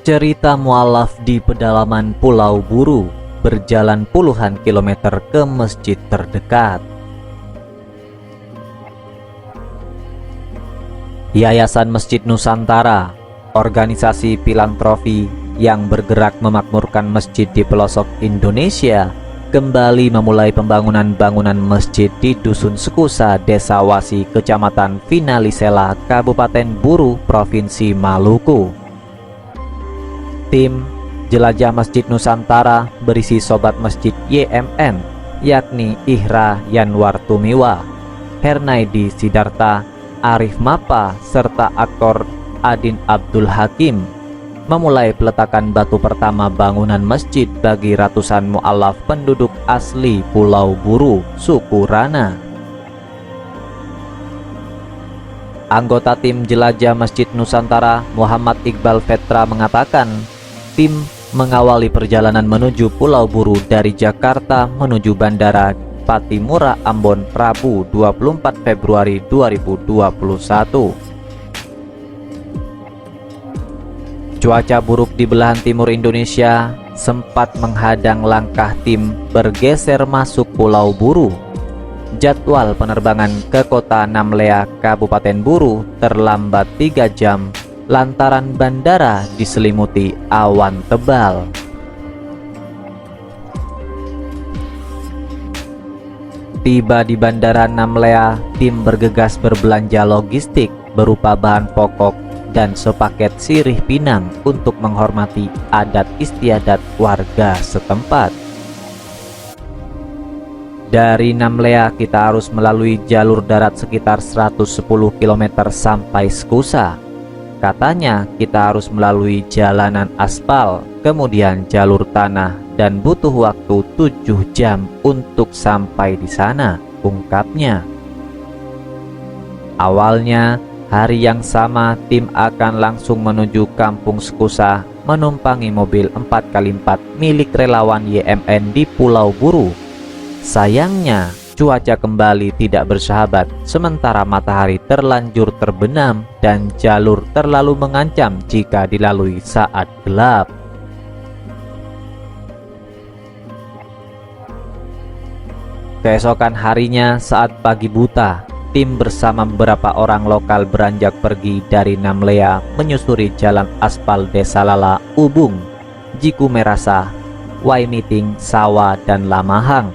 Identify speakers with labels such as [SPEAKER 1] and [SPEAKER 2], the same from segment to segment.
[SPEAKER 1] Cerita mualaf di pedalaman Pulau Buru, berjalan puluhan kilometer ke masjid terdekat. Yayasan Masjid Nusantara, organisasi filantropi yang bergerak memakmurkan masjid di pelosok Indonesia, kembali memulai pembangunan bangunan masjid di Dusun Sekusa, Desa Wasi, Kecamatan Vinalisela, Kabupaten Buru, Provinsi Maluku. Tim Jelajah Masjid Nusantara berisi sobat masjid YMN, yakni Ihra Yanwar Tumiwa, Hernaidi Sidarta, Arif Mapa, serta aktor Adin Abdul Hakim, memulai peletakan batu pertama bangunan masjid bagi ratusan mu'alaf penduduk asli Pulau Buru, suku Rana. Anggota tim Jelajah Masjid Nusantara Muhammad Iqbal Fetra mengatakan, tim mengawali perjalanan menuju Pulau Buru dari Jakarta menuju Bandara Patimura Ambon Rabu 24 Februari 2021. Cuaca buruk di belahan timur Indonesia sempat menghadang langkah tim bergeser masuk Pulau Buru. Jadwal penerbangan ke kota Namlea, Kabupaten Buru terlambat 3 jam lantaran bandara diselimuti awan tebal. Tiba di Bandara Namlea, tim bergegas berbelanja logistik berupa bahan pokok dan sepaket sirih pinang untuk menghormati adat istiadat warga setempat. Dari Namlea kita harus melalui jalur darat sekitar 110 km sampai Sekusa. Katanya kita harus melalui jalanan aspal, kemudian jalur tanah, dan butuh waktu 7 jam untuk sampai di sana, ungkapnya. Awalnya, hari yang sama tim akan langsung menuju Kampung Sekusa menumpangi mobil 4x4 milik relawan YMN di Pulau Buru. Sayangnya, cuaca kembali tidak bersahabat, sementara matahari terlanjur terbenam dan jalur terlalu mengancam jika dilalui saat gelap. Keesokan harinya saat pagi buta, tim bersama beberapa orang lokal beranjak pergi dari Namlea menyusuri jalan aspal Desa Lala, Ubung, Jiku Merasa, Waimiting, Sawa, dan Lamahang.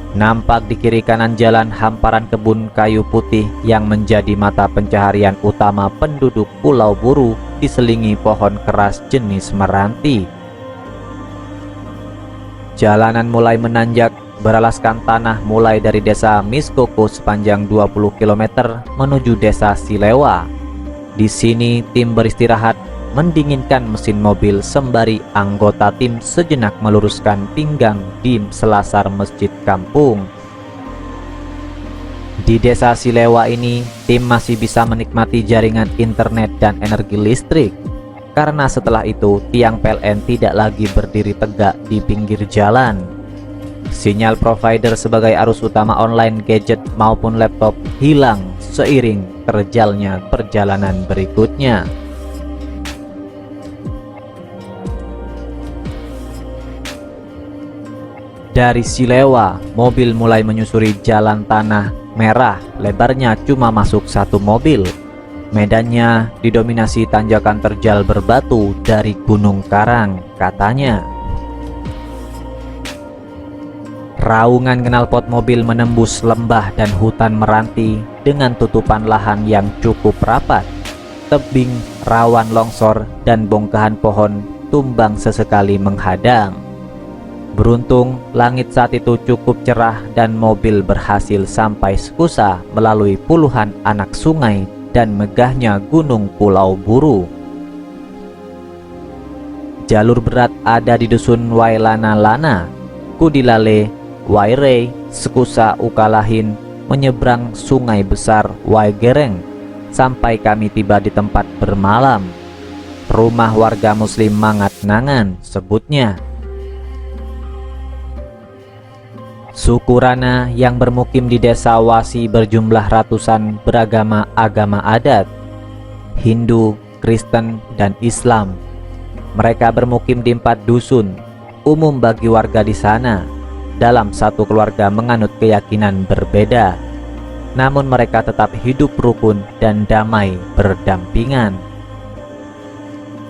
[SPEAKER 1] Nampak di kiri kanan jalan hamparan kebun kayu putih yang menjadi mata pencaharian utama penduduk Pulau Buru, diselingi pohon keras jenis meranti. Jalanan mulai menanjak, beralaskan tanah mulai dari desa Miskoko sepanjang 20 km menuju desa Silewa. Di sini tim beristirahat, mendinginkan mesin mobil sembari anggota tim sejenak meluruskan pinggang di selasar masjid kampung. Di desa Silewa ini, tim masih bisa menikmati jaringan internet dan energi listrik, karena setelah itu tiang PLN tidak lagi berdiri tegak di pinggir jalan. Sinyal provider sebagai arus utama online gadget maupun laptop hilang seiring terjalnya perjalanan berikutnya. Dari Silewa, mobil mulai menyusuri jalan tanah merah, lebarnya cuma masuk 1 mobil. Medannya didominasi tanjakan terjal berbatu dari Gunung Karang, katanya. Raungan knalpot mobil menembus lembah dan hutan meranti dengan tutupan lahan yang cukup rapat. Tebing rawan longsor dan bongkahan pohon tumbang sesekali menghadang. Beruntung, langit saat itu cukup cerah dan mobil berhasil sampai Sekusa melalui puluhan anak sungai dan megahnya Gunung Pulau Buru. Jalur berat ada di Dusun Wailana-Lana, Kudilale, Wairei, Sekusa, Ukalahin, menyeberang sungai besar Waigereng, sampai kami tiba di tempat bermalam. Rumah warga muslim Mangat Nangan, sebutnya. Suku Rana yang bermukim di desa Wasi berjumlah ratusan beragama agama adat. Hindu, Kristen, dan Islam. Mereka bermukim di 4 dusun. Umum bagi warga di sana, dalam satu keluarga menganut keyakinan berbeda. Namun mereka tetap hidup rukun dan damai berdampingan.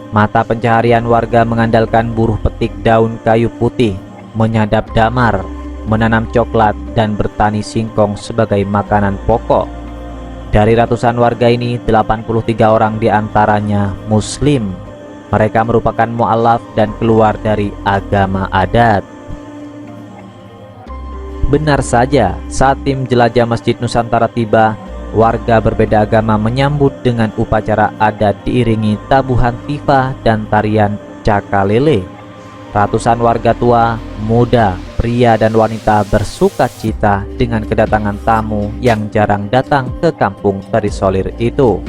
[SPEAKER 1] Mata pencaharian warga mengandalkan buruh petik daun kayu putih, menyadap damar, menanam coklat, dan bertani singkong sebagai makanan pokok. Dari ratusan warga ini, 83 orang diantaranya Muslim. Mereka merupakan mu'alaf dan keluar dari agama adat. Benar saja, saat tim jelajah Masjid Nusantara tiba, warga berbeda agama menyambut dengan upacara adat diiringi tabuhan tifa dan tarian cakalele. Ratusan warga tua, muda, pria, dan wanita bersuka cita dengan kedatangan tamu yang jarang datang ke kampung terisolir itu.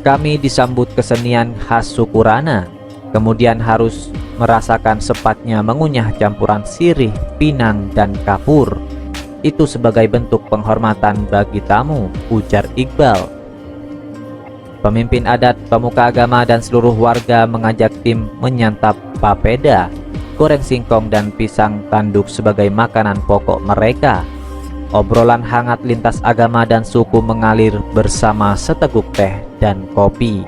[SPEAKER 1] Kami disambut kesenian khas suku Rana, kemudian harus merasakan sepatnya mengunyah campuran sirih, pinang, dan kapur. Itu sebagai bentuk penghormatan bagi tamu, ujar Iqbal. Pemimpin adat, pemuka agama, dan seluruh warga mengajak tim menyantap papeda, goreng singkong, dan pisang tanduk sebagai makanan pokok mereka. Obrolan hangat lintas agama dan suku mengalir bersama seteguk teh dan kopi.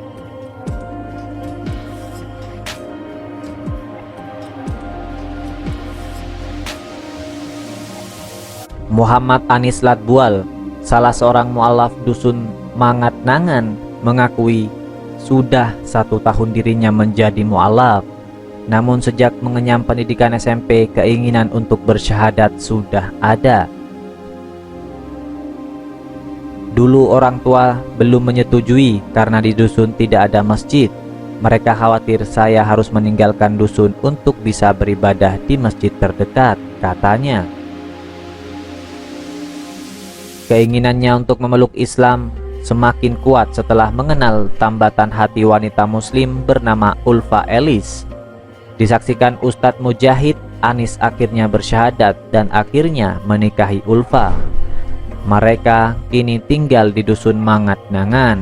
[SPEAKER 1] Muhammad Anis Latbual, salah seorang mu'alaf dusun Mangat Nangan, mengakui sudah 1 tahun dirinya menjadi mu'alaf. Namun sejak mengenyam pendidikan SMP, keinginan untuk bersyahadat sudah ada. Dulu orang tua belum menyetujui karena di dusun tidak ada masjid. Mereka khawatir saya harus meninggalkan dusun untuk bisa beribadah di masjid terdekat, katanya. Keinginannya untuk memeluk Islam semakin kuat setelah mengenal tambatan hati wanita muslim bernama Ulfa Elis. Disaksikan Ustadz Mujahid, Anis akhirnya bersyahadat dan akhirnya menikahi Ulfa. Mereka kini tinggal di dusun Mangat Nangan.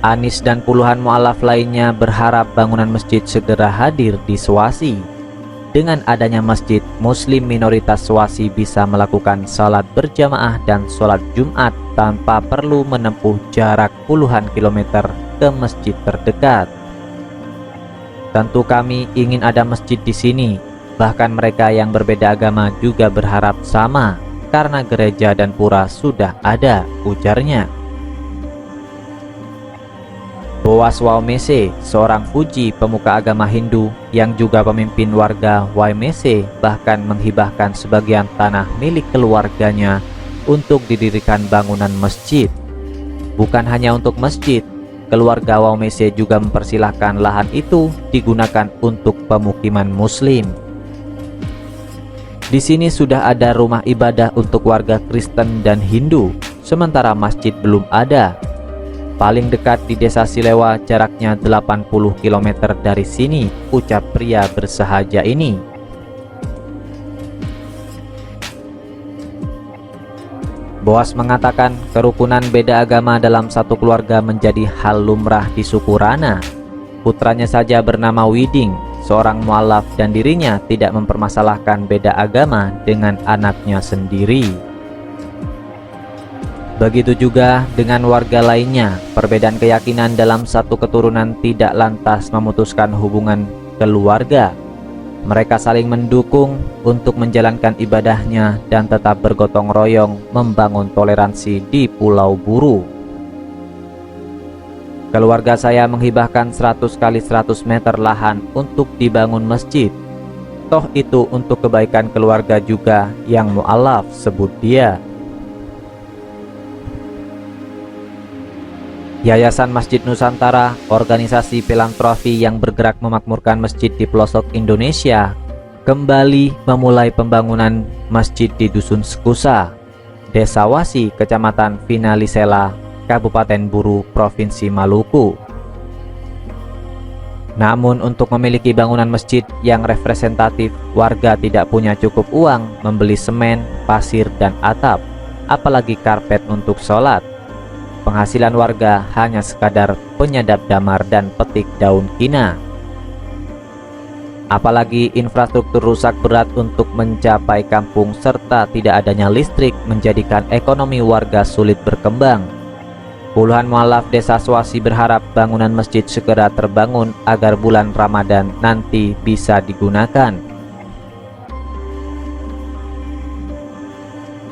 [SPEAKER 1] Anis dan puluhan mu'alaf lainnya berharap bangunan masjid segera hadir di Suwasi. Dengan adanya masjid, muslim minoritas Suwasi bisa melakukan salat berjamaah dan sholat Jumat tanpa perlu menempuh jarak puluhan kilometer ke masjid terdekat. Tentu kami ingin ada masjid di sini. Bahkan mereka yang berbeda agama juga berharap sama, karena gereja dan pura sudah ada, ujarnya. Boas Waumese, seorang Fuji pemuka agama Hindu yang juga pemimpin warga Waumese, bahkan menghibahkan sebagian tanah milik keluarganya untuk didirikan bangunan masjid. Bukan hanya untuk masjid, keluarga Waumese juga mempersilahkan lahan itu digunakan untuk pemukiman muslim. Di sini sudah ada rumah ibadah untuk warga Kristen dan Hindu, sementara masjid belum ada. Paling dekat di desa Silewa, jaraknya 80 km dari sini, ucap pria bersahaja ini. Boas mengatakan kerukunan beda agama dalam satu keluarga menjadi hal lumrah di suku Rana. Putranya saja bernama Widing, seorang mu'alaf, dan dirinya tidak mempermasalahkan beda agama dengan anaknya sendiri. Begitu juga dengan warga lainnya, perbedaan keyakinan dalam satu keturunan tidak lantas memutuskan hubungan keluarga. Mereka saling mendukung untuk menjalankan ibadahnya dan tetap bergotong royong membangun toleransi di Pulau Buru. Keluarga saya menghibahkan 100 kali 100 meter lahan untuk dibangun masjid. Toh itu untuk kebaikan keluarga juga yang mu'alaf, sebut dia. Yayasan Masjid Nusantara, organisasi filantropi yang bergerak memakmurkan masjid di pelosok Indonesia, kembali memulai pembangunan masjid di Dusun Sekusa, Desa Wasi, Kecamatan Vinalisela, Kabupaten Buru, Provinsi Maluku. Namun untuk memiliki bangunan masjid yang representatif, warga tidak punya cukup uang membeli semen, pasir, dan atap, apalagi karpet untuk sholat. Penghasilan warga hanya sekadar penyedap damar dan petik daun kina. Apalagi infrastruktur rusak berat untuk mencapai kampung serta tidak adanya listrik menjadikan ekonomi warga sulit berkembang. Puluhan mualaf desa Swasi berharap bangunan masjid segera terbangun agar bulan Ramadan nanti bisa digunakan.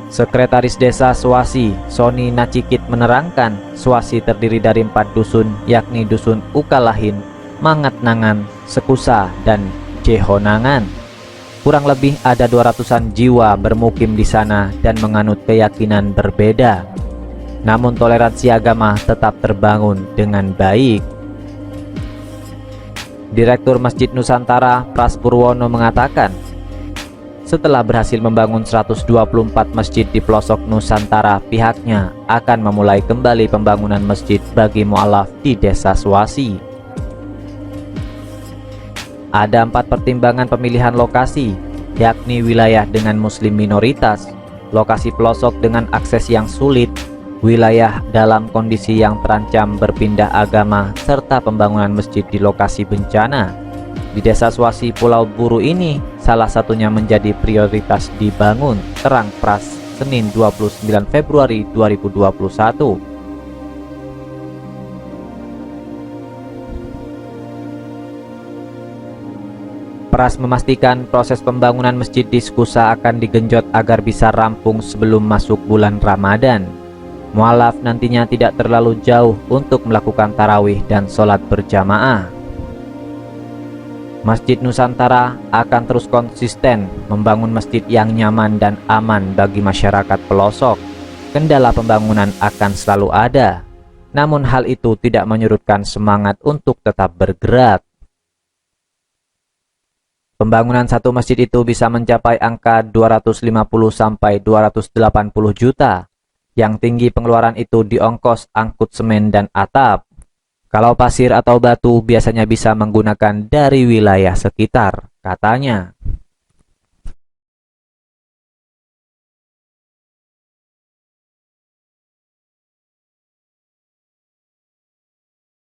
[SPEAKER 1] Sekretaris Desa Swasi, Soni Nacikit menerangkan, Swasi terdiri dari 4 dusun, yakni Dusun Ukalahin, Mangatnangan, Sekusa, dan Jehonangan. Kurang lebih ada 200-an jiwa bermukim di sana dan menganut keyakinan berbeda. Namun toleransi agama tetap terbangun dengan baik. Direktur Masjid Nusantara Pras Purwono mengatakan, setelah berhasil membangun 124 masjid di pelosok Nusantara, pihaknya akan memulai kembali pembangunan masjid bagi mualaf di Desa Swasi. Ada 4 pertimbangan pemilihan lokasi, yakni wilayah dengan muslim minoritas, lokasi pelosok dengan akses yang sulit, wilayah dalam kondisi yang terancam berpindah agama, serta pembangunan masjid di lokasi bencana. Di Desa Swasi Pulau Buru ini, salah satunya menjadi prioritas dibangun, terang Pras Senin 29 Februari 2021. Pras memastikan proses pembangunan masjid di Sekusa akan digenjot agar bisa rampung sebelum masuk bulan Ramadan. Mualaf nantinya tidak terlalu jauh untuk melakukan tarawih dan sholat berjamaah. Masjid Nusantara akan terus konsisten membangun masjid yang nyaman dan aman bagi masyarakat pelosok. Kendala pembangunan akan selalu ada, namun hal itu tidak menyurutkan semangat untuk tetap bergerak. Pembangunan satu masjid itu bisa mencapai angka 250 sampai 280 juta. Yang tinggi pengeluaran itu di ongkos angkut semen dan atap. Kalau pasir atau batu biasanya bisa menggunakan dari wilayah sekitar, katanya.